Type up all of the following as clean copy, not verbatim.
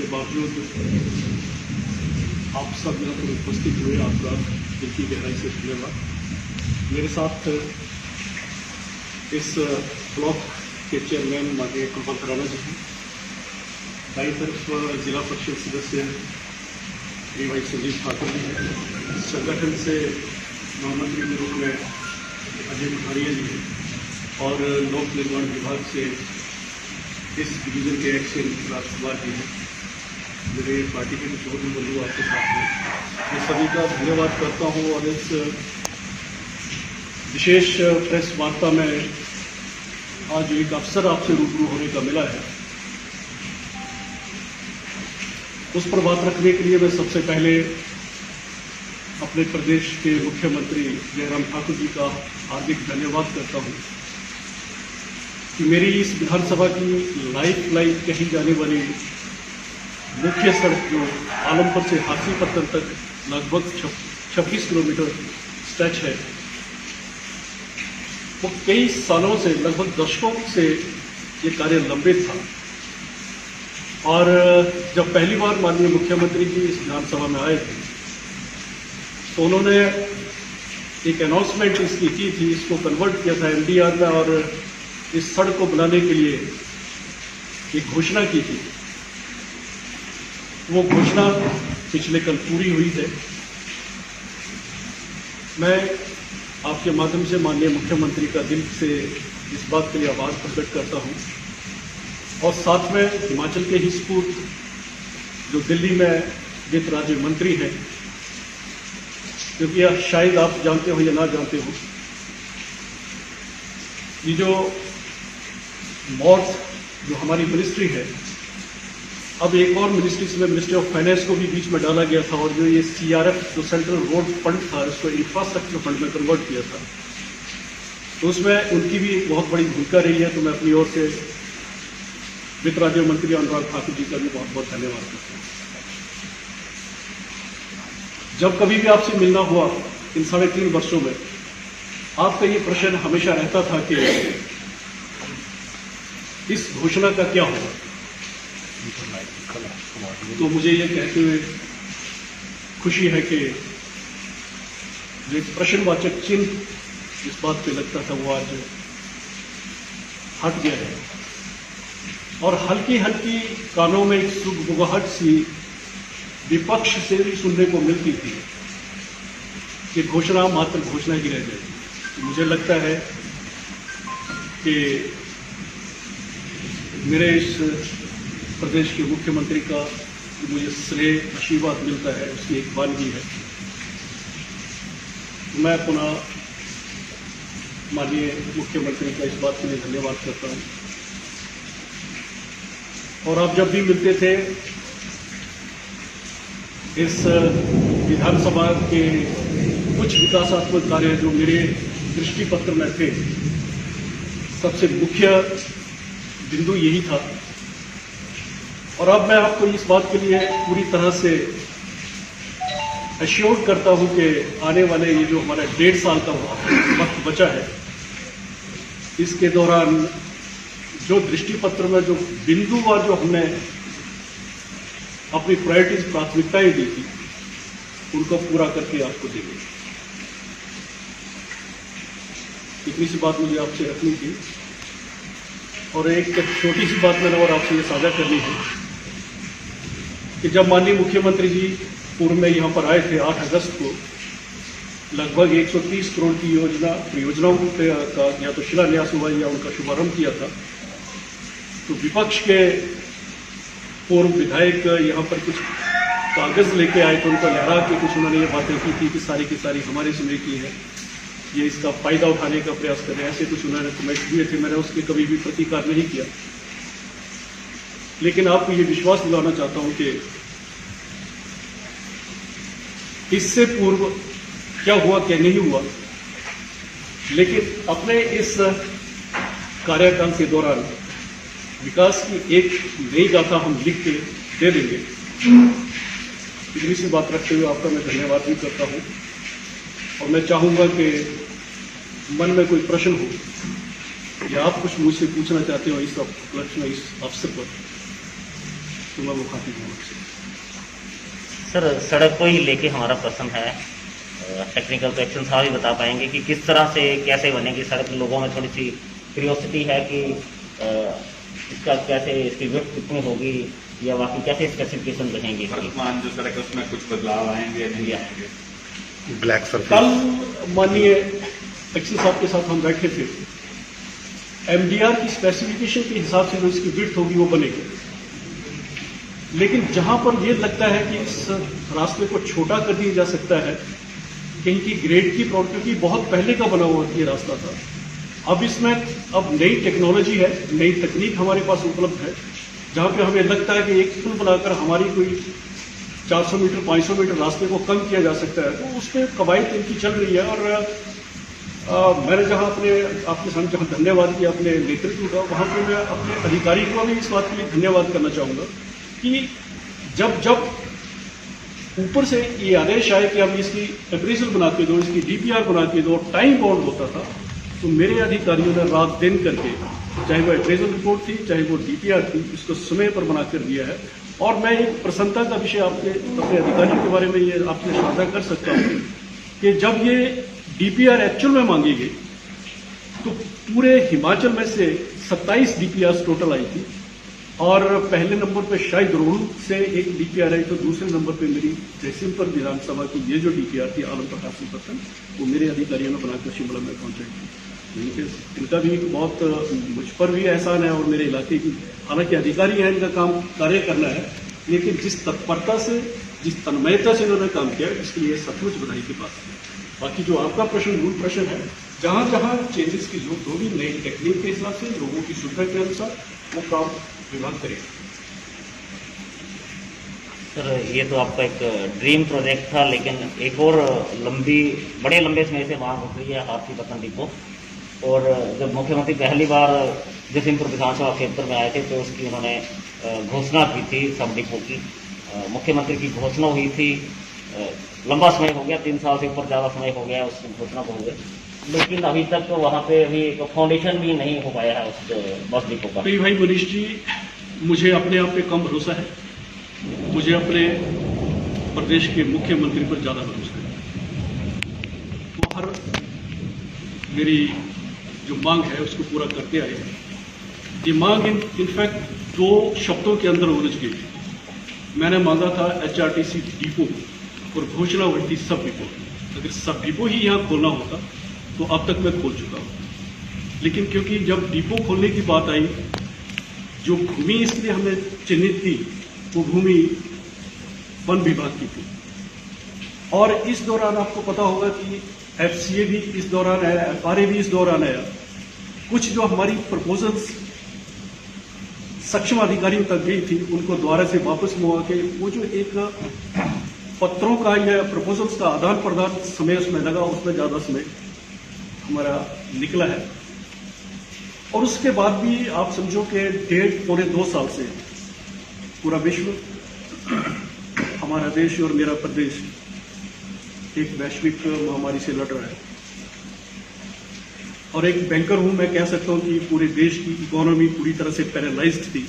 के बावजूद आप सब यहाँ पर उपस्थित हुए, आपका दिल की गहराई से धन्यवाद। मेरे साथ इस ब्लॉक के चेयरमैन माननीय कमल राणा जी हैं, दाई तरफ जिला परिषद सदस्य श्री भाई संजीव ठाकुर जी हैं, संगठन से महामंत्री के रूप में अजय मुखारिया जी हैं और लोक निर्माण विभाग से इस डिवीजन के एक्शन राजकुमार जी हैं। मेरे पार्टी के कुछ और भी बंधु आपके साथ हैं। मैं सभी का धन्यवाद करता हूं और इस विशेष प्रेस वार्ता में आज एक अवसर आपसे रूबरू होने का मिला है, उस पर बात रखने के लिए मैं सबसे पहले अपने प्रदेश के मुख्यमंत्री जयराम ठाकुर जी का हार्दिक धन्यवाद करता हूं कि मेरी इस विधानसभा की लाइफ लाइन कही जाने वाली मुख्य सड़क जो आलमपुर से हाथीपत्तन तक लगभग 26 किलोमीटर स्ट्रेच है, वो कई सालों से, लगभग दशकों से ये कार्य लंबित था। और जब पहली बार माननीय मुख्यमंत्री जी इस विधानसभा में आए थे तो उन्होंने एक अनाउंसमेंट इसकी की थी, इसको कन्वर्ट किया था MDR में और इस सड़क को बनाने के लिए एक घोषणा की थी। वो घोषणा पिछले कल पूरी हुई है। मैं आपके माध्यम से माननीय मुख्यमंत्री का दिल से इस बात के लिए आभार प्रकट करता हूं और साथ में हिमाचल के ही सपूत जो दिल्ली में वित्त राज्य मंत्री हैं, क्योंकि शायद आप जानते हो या ना जानते हो, ये जो मॉर्थ जो हमारी मिनिस्ट्री है, अब एक और मिनिस्ट्री में मिनिस्ट्री ऑफ फाइनेंस को भी बीच में डाला गया था और जो ये CRF जो सेंट्रल रोड फंड था उसको इंफ्रास्ट्रक्चर फंड में कन्वर्ट किया था, तो उसमें उनकी भी बहुत बड़ी भूमिका रही है। तो मैं अपनी ओर से वित्त राज्य मंत्री अनुराग ठाकुर जी का भी बहुत बहुत धन्यवाद करता हूँ। जब कभी भी आपसे मिलना हुआ इन 3.5 वर्षों में, आपका ये प्रश्न हमेशा रहता था कि इस घोषणा का क्या होगा। तो मुझे ये कहते हुए खुशी है कि जो एक प्रश्नवाचक चिन्ह इस बात पे लगता था वो आज हट गया है और हल्की हल्की कानों में एक सुगबुगाहट सी विपक्ष से भी सुनने को मिलती थी कि घोषणा मात्र घोषणा ही रह जाएगी। तो मुझे लगता है कि मेरे इस प्रदेश के मुख्यमंत्री का जो मुझे श्रेय आशीर्वाद मिलता है उसकी एक वानगी है। मैं पुनः माननीय मुख्यमंत्री का इस बात के लिए धन्यवाद करता हूं और आप जब भी मिलते थे इस विधानसभा के कुछ विकासात्मक कार्य जो मेरे दृष्टि पत्र में थे, सबसे मुख्य बिंदु यही था। और अब मैं आपको इस बात के लिए पूरी तरह से एश्योर्ड करता हूं कि आने वाले ये जो हमारा 1.5 साल का वक्त बचा है, इसके दौरान जो दृष्टि पत्र में जो बिंदुवार जो हमने अपनी प्रायोरिटीज प्राथमिकताएं दी थी, उनको पूरा करके आपको देंगे। इतनी सी बात मुझे आपसे रखनी थी और एक छोटी सी बात मैंने और आपसे ये साझा करनी है कि जब माननीय मुख्यमंत्री जी पूर्व में यहाँ पर आए थे 8 अगस्त को, लगभग 130 करोड़ की परियोजनाओं का या तो शिलान्यास हुआ या उनका शुभारंभ किया था, तो विपक्ष के पूर्व विधायक यहाँ पर कुछ कागज लेके आए तो उनको लहरा के कुछ उन्होंने ये बातें की थी कि सारी की सारी हमारे समय की है, ये इसका फायदा उठाने का प्रयास कर रहे हैं, ऐसे कुछ उन्होंने कमेंट दिए थे। मैंने उसके कभी भी प्रतिकार नहीं किया, लेकिन आपको ये विश्वास दिलाना चाहता हूं कि इससे पूर्व क्या हुआ क्या नहीं हुआ, लेकिन अपने इस कार्यकाल के दौरान विकास की एक नई गाथा हम लिख के दे देंगे। इतनी सी बात रखते हुए आपका मैं धन्यवाद भी करता हूं और मैं चाहूंगा कि मन में कोई प्रश्न हो या आप कुछ मुझसे पूछना चाहते हो इस उपलक्ष्य में, इस अवसर पर, तो मैं वो खाती हूँ आपसे। सर सड़क को ही लेके हमारा प्रश्न है, टेक्निकल तो एक्शन साहब ही बता पाएंगे कि किस तरह से कैसे बनेगी सड़क। लोगों में थोड़ी सी क्यूरियोसिटी है कि इसका कैसे, इसकी विड्थ कितनी होगी या बाकी कैसे स्पेसिफिकेशन रहेंगी इसकी। वर्तमान जो सड़क है उसमें कुछ बदलाव आएंगे या नहीं आएंगे? Black surface. कल माननीय एक्शन साहब के साथ हम बैठे थे, एमडीआर की स्पेसिफिकेशन के हिसाब से जो इसकी विड्थ होगी वो बनेगी, लेकिन जहां पर ये लगता है कि इस रास्ते को छोटा कर दिया जा सकता है, कहीं की ग्रेड की प्रॉब्लम, क्योंकि बहुत पहले का बना हुआ ये रास्ता था। अब इसमें अब नई टेक्नोलॉजी है, नई तकनीक हमारे पास उपलब्ध है, जहां पे हमें लगता है कि एक पुल बनाकर हमारी कोई 400 मीटर 500 मीटर रास्ते को कम किया जा सकता है, तो उस पर कवायद इनकी चल रही है। और मैंने जहां आपके सामने जहां धन्यवाद किया अपने नेतृत्व का, वहां पे मैं अपने अधिकारी को भी इस बात के लिए धन्यवाद करना चाहूँगा कि जब ऊपर से ये आदेश आए कि अब इसकी अप्रेजल बना के दो, इसकी डीपीआर बना के दो, टाइम बाउंड होता था, तो मेरे अधिकारियों ने रात दिन करके, चाहे वो अप्रेजल रिपोर्ट थी चाहे वो डीपीआर थी, इसको समय पर बना कर दिया है। और मैं एक प्रसन्नता का विषय अपने अधिकारियों के बारे में ये आपसे साझा कर सकता हूँ कि जब ये डीपीआर एक्चुअल में मांगी गई तो पूरे हिमाचल में से 27 डीपीआर टोटल आई थी, और पहले नंबर पे शायद रोहू से एक डीपीआर आई, तो दूसरे नंबर पे मेरी जयसिंहपुर विधानसभा की ये जो डीपीआर थी आलम प्रकाश सिंह पत्तन, वो मेरे अधिकारियों ने बनाकर शिमला में कॉन्ट्रैक्ट की। इनका भी बहुत मुझ पर भी एहसान है और मेरे इलाके की, हालांकि अधिकारी है, इनका काम कार्य करना है, लेकिन जिस तत्परता से जिस तन्मयता से इन्होंने काम किया इसके लिए सचमुच बधाई की बात है। बाकी जो आपका प्रश्न मूल प्रश्न है, जहाँ जहाँ चेंजेस की जरूरत होगी नई टेक्निक के हिसाब से, लोगों की सुविधा के अनुसार वो काम विभाग करेगा। सर ये तो आपका एक ड्रीम प्रोजेक्ट था, लेकिन एक और बड़े लंबे समय से मांग हो रही है हाथी पत्तन डिपो। और जब मुख्यमंत्री पहली बार जयसिंहपुर विधानसभा क्षेत्र में आए थे तो उसकी उन्होंने घोषणा की थी सब डिपो की। मुख्यमंत्री की घोषणा हुई थी, लंबा समय हो गया, 3 साल से ऊपर ज़्यादा समय हो गया उस घोषणा को हुए, लेकिन अभी तक तो वहाँ पे अभी एक फाउंडेशन भी नहीं हो पाया है उस बस डिपो का। तो भाई मनीष जी, मुझे अपने आप पे कम भरोसा है, मुझे अपने प्रदेश के मुख्यमंत्री पर ज़्यादा भरोसा है। वो हर मेरी जो मांग है उसको पूरा करते आए हैं। ये मांग इनफैक्ट 2 शब्दों के अंदर उलझ गई। मैंने मांगा था HRTC डिपो और घोषणा हुई थी सब डिपो। अगर सब डिपो ही यहाँ खोलना होता तो अब तक मैं खोल चुका हूँ, लेकिन क्योंकि जब डिपो खोलने की बात आई, जो भूमि इसलिए हमने चिन्हित की वो भूमि वन विभाग की थी। और इस दौरान आपको पता होगा कि FCA भी इस दौरान आया, FRA भी इस दौरान आया। कुछ जो हमारी प्रपोजल्स सक्षम अधिकारियों तक गई थी उनको द्वारा से वापस मुआ के वो जो एक पत्रों का या प्रपोजल्स का आदान प्रदान समय उसमें लगा, उसमें ज़्यादा समय हमारा निकला है। और उसके बाद भी आप समझो कि 1.5-2 साल से पूरा विश्व, हमारा देश और मेरा प्रदेश एक वैश्विक महामारी से लड़ रहा है। और एक बैंकर हूं, मैं कह सकता हूं कि पूरे देश की इकोनॉमी पूरी तरह से पैरालाइज्ड थी।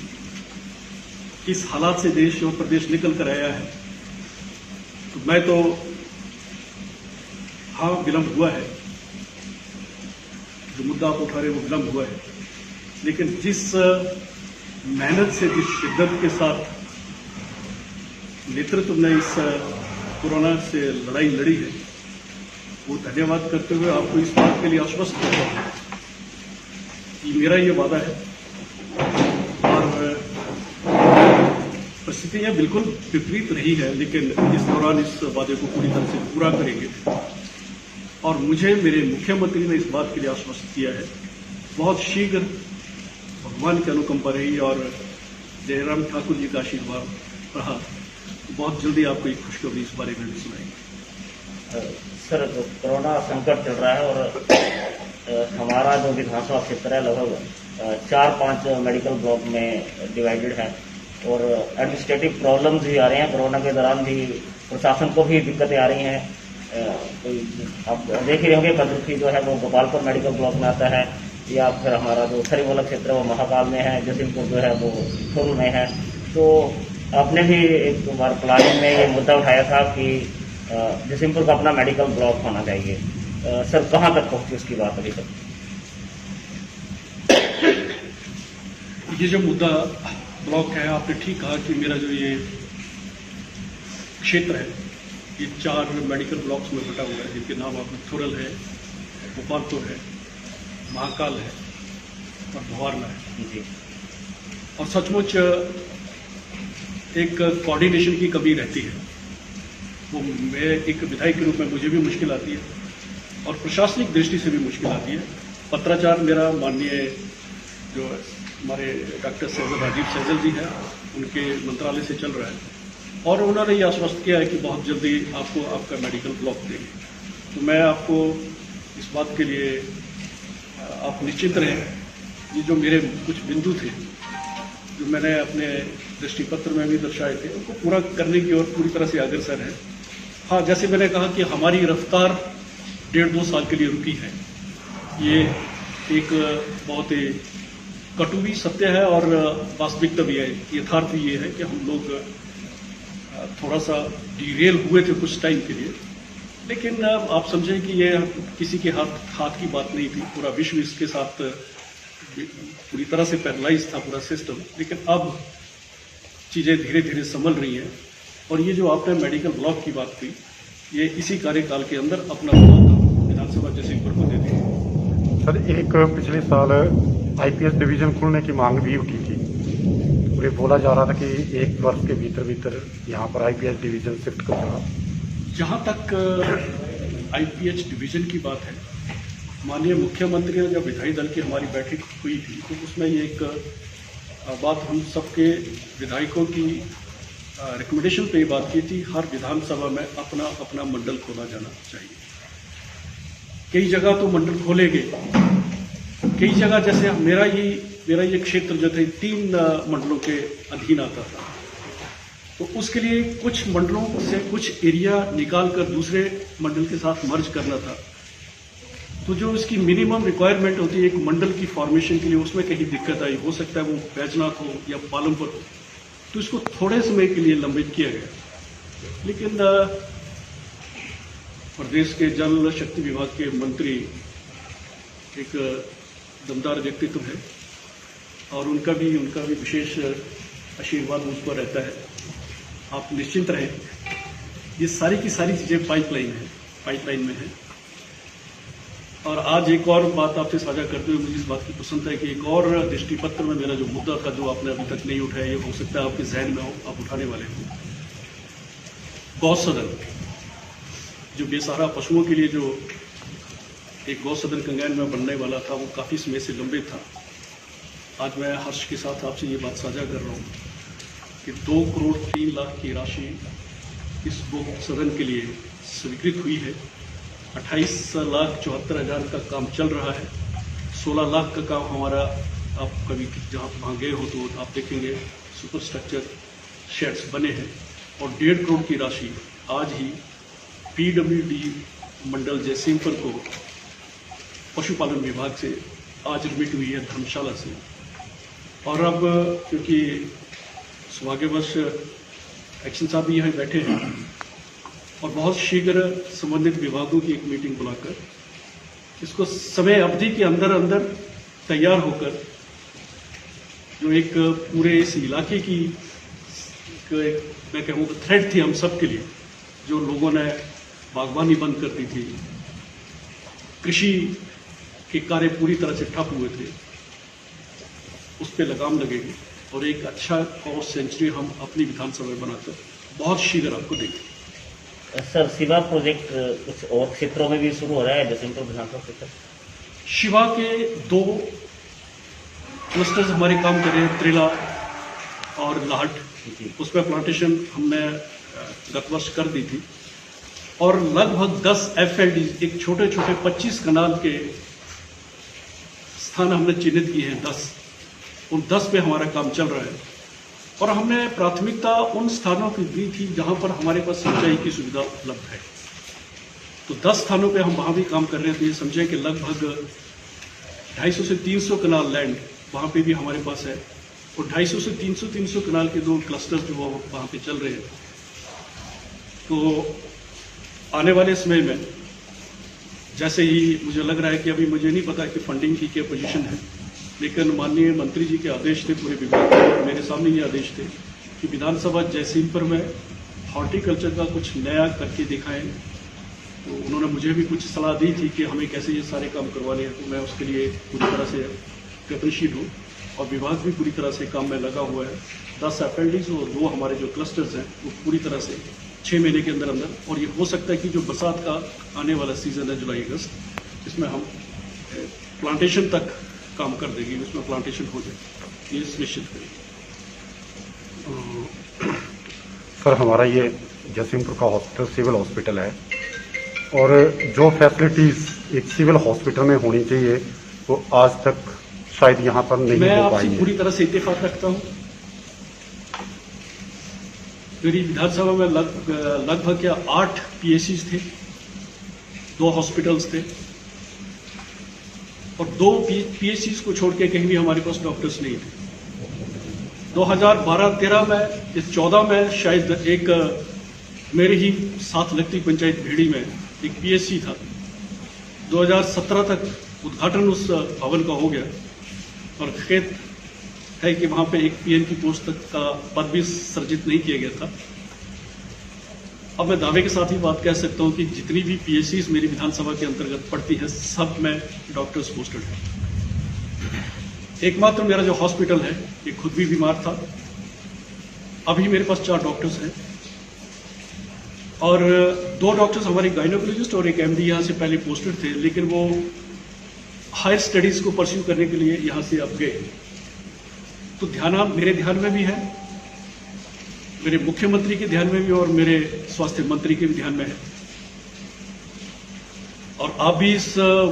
इस हालात से देश और प्रदेश निकल कर आया है, तो मैं तो हाँ विलंब हुआ है, जो मुद्दा आप उठा रहे वो विलंब हुआ है, लेकिन जिस मेहनत से, जिस शिद्दत के साथ नेतृत्व ने इस कोरोना से लड़ाई लड़ी है, वो धन्यवाद करते हुए आपको इस बात के लिए आश्वस्त करता हूँ कि मेरा ये वादा है। और परिस्थितियाँ बिल्कुल विपरीत रही है, लेकिन इस दौरान इस वादे को पूरी तरह से पूरा करेंगे। और मुझे मेरे मुख्यमंत्री ने इस बात के लिए आश्वस्त किया है, बहुत शीघ्र भगवान की अनुकंपा रही और जयराम ठाकुर जी का आशीर्वाद रहा, बहुत जल्दी आपको एक खुशखबरी इस बारे में भी सुनाएंगे। सर कोरोना संकट चल रहा है और हमारा जो विधानसभा क्षेत्र है लगभग 4-5 मेडिकल ब्लॉक में डिवाइडेड है और एडमिनिस्ट्रेटिव प्रॉब्लम्स भी आ रहे हैं। कोरोना के दौरान भी प्रशासन को भी दिक्कतें आ रही हैं। आप देख ही होंगे भद्रखी जो है वो गोपालपुर मेडिकल ब्लॉक में आता है, या फिर हमारा जो सरीवाला क्षेत्र है वो महाकाल में है, जयसिंहपुर जो है वो फुल में है। तो आपने भी एक बार प्लानिंग में ये मुद्दा उठाया था कि जसीमपुर का अपना मेडिकल ब्लॉक होना चाहिए। सर कहाँ तक पहुँची उसकी बात अभी तक? ये जो मुद्दा ब्लॉक है, आपने ठीक कहा कि मेरा जो ये क्षेत्र है ये 4 मेडिकल ब्लॉक्स में बटा हुआ है, जिनके नाम आपने थोरल है, गोपालपुर है, महाकाल है और भवारना है। जी। और सचमुच एक कोऑर्डिनेशन की कमी रहती है। वो मैं एक विधायक के रूप में मुझे भी मुश्किल आती है और प्रशासनिक दृष्टि से भी मुश्किल आती है। पत्राचार मेरा माननीय जो हमारे डॉक्टर सैजल राजीव सैजल जी हैं, उनके मंत्रालय से चल रहा है और उन्होंने ये आश्वस्त किया है कि बहुत जल्दी आपको आपका मेडिकल ब्लॉक देंगे। तो मैं आपको इस बात के लिए आप निश्चिंत रहें। ये जो मेरे कुछ बिंदु थे जो मैंने अपने दृष्टिपत्र में भी दर्शाए थे, उनको पूरा करने की ओर पूरी तरह से अग्रसर है। हाँ, जैसे मैंने कहा कि हमारी रफ्तार 1.5-2 साल के लिए रुकी है, ये एक बहुत ही कटु भी सत्य है और वास्तविकता भी है। यथार्थ ये है कि हम लोग थोड़ा सा डिरेल हुए थे कुछ टाइम के लिए, लेकिन आप समझें कि ये किसी के हाथ की बात नहीं थी। पूरा विश्व इसके साथ पूरी तरह से पैरालाइज था पूरा सिस्टम, लेकिन अब चीज़ें धीरे धीरे संभल रही हैं। और ये जो आपने मेडिकल ब्लॉक की बात की, ये इसी कार्यकाल के अंदर अपना ब्लॉक विधानसभा जसीमपुर को दे दी। सर, एक पिछले साल आईपीएस डिवीजन खुलने की मांग भी उठी थी और ये बोला जा रहा था कि 1 वर्ष के भीतर यहाँ पर आईपीएस डिवीजन शिफ्ट कर रहा। जहाँ तक आईपीएच डिवीजन की बात है, माननीय मुख्यमंत्री ने जब विधायी दल की हमारी बैठक हुई थी तो उसमें ये एक बात हम सबके विधायकों की रिकमेंडेशन पे ये बात की थी, हर विधानसभा में अपना अपना मंडल खोला जाना चाहिए। कई जगह तो मंडल खोले गए, कई जगह जैसे मेरा ये क्षेत्र जो थे 3 मंडलों के अधीन आता था, तो उसके लिए कुछ मंडलों से कुछ एरिया निकाल कर दूसरे मंडल के साथ मर्ज करना था। तो जो इसकी मिनिमम रिक्वायरमेंट होती है एक मंडल की फॉर्मेशन के लिए, उसमें कहीं दिक्कत आई, हो सकता है वो बैजनाथ हो या पालमपुर हो, तो इसको थोड़े समय के लिए लंबित किया गया। लेकिन प्रदेश के जल शक्ति विभाग के मंत्री एक दमदार व्यक्तित्व है और उनका भी विशेष आशीर्वाद मुझ पर रहता है। आप निश्चिंत रहें, ये सारी की सारी चीज़ें पाइपलाइन में है। और आज एक और बात आपसे साझा करते हुए मुझे इस बात की पसंद है कि एक और दृष्टिपत्र में मेरा जो मुद्दा था जो आपने अभी तक नहीं उठाया, ये हो सकता है आपके जहन में हो, आप उठाने वाले हो। गौ सदन, जो बेसहारा पशुओं के लिए जो एक गौ सदन कंगैन में बनने वाला था, वो काफ़ी समय से लंबित था। आज मैं हर्ष के साथ आपसे ये बात साझा कर रहा हूँ कि 2 करोड़ 3 लाख की राशि इस गौ सदन के लिए स्वीकृत हुई है। 28,74,000 का काम चल रहा है। 16 लाख का काम हमारा, आप कभी जहाँ वहाँ गए हो तो आप देखेंगे सुपर स्ट्रक्चर शेड्स बने हैं। और 1.5 करोड़ की राशि आज ही पीडब्ल्यूडी मंडल जयसिंहपुर को पशुपालन विभाग से आज रिमिट हुई है धर्मशाला से। और अब क्योंकि सौभाग्यवश एक्शन साहब भी यहाँ बैठे हैं और बहुत शीघ्र संबंधित विभागों की एक मीटिंग बुलाकर इसको समय अवधि के अंदर तैयार होकर जो एक पूरे इस इलाके की मैं कहूँगा थ्रेट थी हम सब के लिए, जो लोगों ने बागवानी बंद कर दी थी, कृषि के कार्य पूरी तरह से ठप हुए थे, उस पर लगाम लगेगी और एक अच्छा कॉ सेंचुरी हम अपनी विधानसभा में बनाकर बहुत शीघ्र आपको देंगे। सर, शिवा प्रोजेक्ट कुछ और क्षेत्रों में भी शुरू हो रहा है जयसिंहपुर विधानसभा क्षेत्र? शिवा के 2 क्लस्टर्स हमारे काम कर रहे हैं, त्रिला और लाहट। उसमें प्लांटेशन हमने गत वर्ष कर दी थी और लगभग 10 FLD, एक छोटे छोटे 25 कनाल के स्थान हमने चिन्हित किए हैं। 10 उन 10 पे हमारा काम चल रहा है और हमने प्राथमिकता उन स्थानों की दी थी जहां पर हमारे पास सिंचाई की सुविधा उपलब्ध है। तो 10 स्थानों पे हम वहां भी काम कर रहे थे। समझे कि लगभग 250 से 300 कनाल लैंड वहां पे भी हमारे पास है और 250 से 300 कनाल के 2 क्लस्टर जो वहाँ पे चल रहे हैं। तो आने वाले समय में जैसे ही मुझे लग रहा है कि अभी मुझे नहीं पता कि फंडिंग की क्या पोजीशन है, लेकिन माननीय मंत्री जी के आदेश थे, पूरे विभाग के मेरे सामने ये आदेश थे कि विधानसभा जयसिंहपुर में हॉर्टिकल्चर का कुछ नया करके दिखाएं। तो उन्होंने मुझे भी कुछ सलाह दी थी कि हमें कैसे ये सारे काम करवाने हैं, तो मैं उसके लिए पूरी तरह से प्रयत्नशील हूँ और विभाग भी पूरी तरह से काम में लगा हुआ है। 10 FLDs और 2 हमारे जो क्लस्टर्स हैं वो पूरी तरह से 6 महीने के अंदर अंदर, और ये हो सकता है कि जो बरसात का आने वाला सीजन है जुलाई अगस्त, इसमें हम प्लांटेशन तक काम कर देंगे, उसमें प्लांटेशन हो जाए, ये सुनिश्चित करेंगे। सर हमारा ये जयसिंहपुर का हॉस्पिटल सिविल हॉस्पिटल है, और जो फैसिलिटीज़ एक सिविल हॉस्पिटल में होनी चाहिए वो आज तक शायद यहाँ पर नहीं मैं हो पाई आपसे है। पूरी तरह से इत्तेफाक रखता हूँ। मेरी विधानसभा में लगभग क्या 8 PSCs थे, 2 हॉस्पिटल्स थे, और 2 PSCs को छोड़ के कहीं भी हमारे पास डॉक्टर्स नहीं थे। 2012-13 में, इस 14 में शायद एक मेरे ही साथ लगती पंचायत भेड़ी में एक PSC था। 2017 तक उद्घाटन उस भवन का हो गया, और खेत है कि वहां पे एक PN की पोस्ट तक का पद भी सृजित नहीं किया गया था। अब मैं दावे के साथ ही बात कह सकता हूं कि जितनी भी PSCs मेरी विधानसभा के अंतर्गत पड़ती हैं, सब में डॉक्टर्स पोस्टेड हैं। एकमात्र मेरा जो हॉस्पिटल है ये खुद भी बीमार था, अभी मेरे पास 4 डॉक्टर्स हैं, और 2 डॉक्टर्स हमारे गायनोकोलॉजिस्ट और एक MD यहाँ से पहले पोस्टेड थे, लेकिन वो हायर स्टडीज को परस्यू करने के लिए यहाँ से अब गए। तो मेरे ध्यान में भी है, मेरे मुख्यमंत्री के ध्यान में भी, और मेरे स्वास्थ्य मंत्री के भी ध्यान में है, और आप भी इस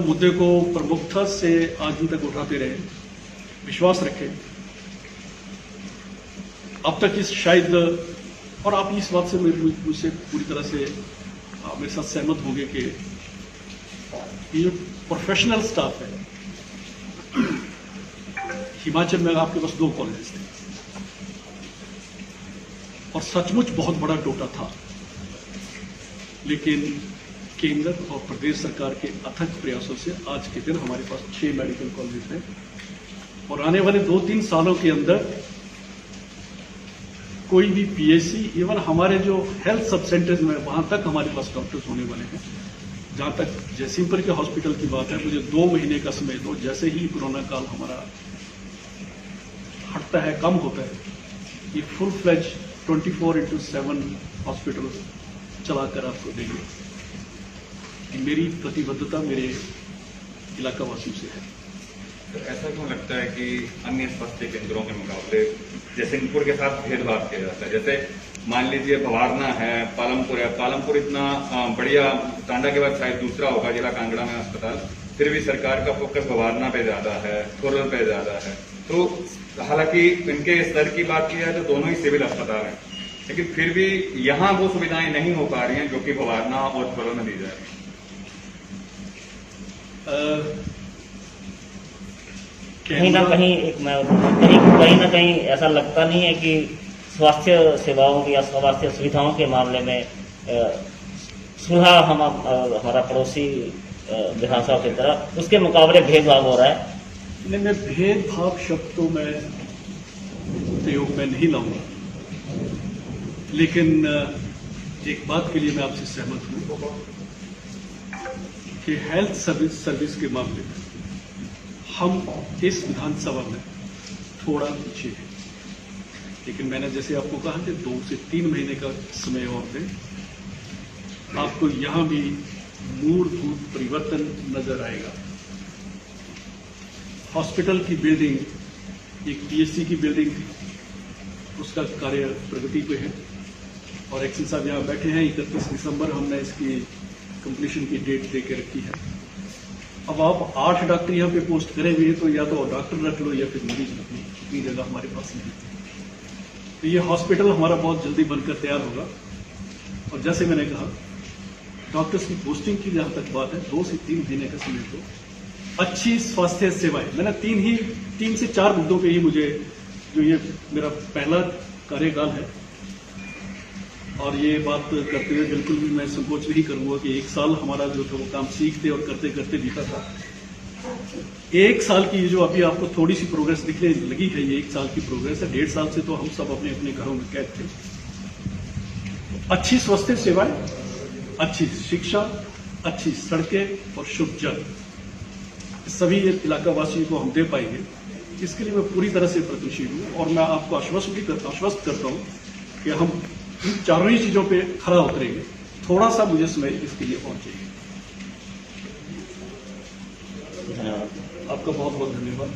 मुद्दे को प्रमुखता से आज दिन तक उठाते रहे, विश्वास रखें। अब तक इस शायद, और आप इस बात से मुझसे पूरी तरह से मेरे साथ सहमत होंगे कि ये जो प्रोफेशनल स्टाफ है, हिमाचल में आपके पास 2 कॉलेजेस थे और सचमुच बहुत बड़ा टोटा था, लेकिन केंद्र और प्रदेश सरकार के अथक प्रयासों से आज के दिन हमारे पास 6 मेडिकल कॉलेज हैं, और आने वाले 2-3 सालों के अंदर कोई भी PSC, इवन हमारे जो हेल्थ सब सेंटर्स में, वहां तक हमारे पास डॉक्टर्स होने वाले हैं। जहां तक जयसिंहपुर के हॉस्पिटल की बात है, मुझे 2 महीने का समय दो, जैसे ही कोरोना काल हमारा हटता है, कम होता है, ये फुल फ्लेज 24/7 हॉस्पिटल चलाकर आपको देंगे। मेरी प्रतिबद्धता मेरे इलाका वासियों से है। तो ऐसा क्यों लगता है कि अन्य स्वास्थ्य केंद्रों के मुकाबले जयसिंहपुर के साथ भेदभाव किया जाता है? जैसे मान लीजिए भवारना है, पालमपुर है, पालमपुर इतना बढ़िया, टांडा के बाद शायद दूसरा होगा जिला कांगड़ा में अस्पताल, फिर भी सरकार का फोकस भवारना पे ज्यादा है, खुरल पे ज्यादा है। तो हालांकि इनके स्तर की बात की जाए तो दोनों ही सिविल अस्पताल हैं, लेकिन फिर भी यहाँ वो सुविधाएं नहीं हो पा रही हैं जो कि भवारना और खुरल में दी जा रही है। कहीं ना कहीं कहीं ना कहीं ऐसा लगता नहीं है कि स्वास्थ्य सेवाओं या स्वास्थ्य सुविधाओं के मामले में सुलह हमारा पड़ोसी विधानसभा की तरह उसके मुकाबले भेदभाव हो रहा है? नहीं, मैं भेदभाव शब्द तो मैं प्रयोग में नहीं लाऊंगा, लेकिन एक बात के लिए मैं आपसे सहमत हूं कि हेल्थ सर्विस के मामले में हम इस विधानसभा में थोड़ा पीछे हैं, लेकिन मैंने जैसे आपको कहा कि 2 से 3 महीने का समय और दें, आपको यहां भी मूलभूत परिवर्तन नजर आएगा। हॉस्पिटल की बिल्डिंग, एक PSC की बिल्डिंग थी, उसका कार्य प्रगति पे है, और एक्शन साहब यहाँ बैठे हैं। 31 दिसंबर हमने इसकी कंप्लीशन की डेट दे के रखी है। अब आप 8 डॉक्टर यहाँ पे पोस्ट करे हुए हैं, तो या तो डॉक्टर रख लो या फिर मरीज रख लो, इतनी जगह हमारे पास नहीं है। तो ये हॉस्पिटल हमारा बहुत जल्दी बनकर तैयार होगा, और जैसे मैंने कहा डॉक्टर्स की पोस्टिंग की जहां तक बात है, 2 से 3 महीने का समय दो, अच्छी स्वास्थ्य सेवाएं, मैंने 3 से 4 मुद्दों पे ही मुझे जो ये मेरा पहला कार्यकाल है और ये बात करते हुए बिल्कुल भी मैं संकोच नहीं करूंगा कि 1 साल हमारा जो था वो काम सीखते और करते करते बीता था। 1 साल की जो अभी आपको थोड़ी सी प्रोग्रेस दिखने लगी है, ये 1 साल की प्रोग्रेस है। 1.5 साल से तो हम सब अपने अपने घरों में कैद थे। अच्छी स्वास्थ्य सेवाएं, अच्छी शिक्षा, अच्छी सड़कें और शुद्ध जल, सभी इलाका वासियों को हम दे पाएंगे, इसके लिए मैं पूरी तरह से प्रयत्नशील हूं। और मैं आपको आश्वस्त करता हूं कि हम इन चारों ही चीजों पे खरा उतरेंगे। थोड़ा सा मुझे समय इसके लिए और चाहिए। धन्यवाद। आपका बहुत बहुत धन्यवाद।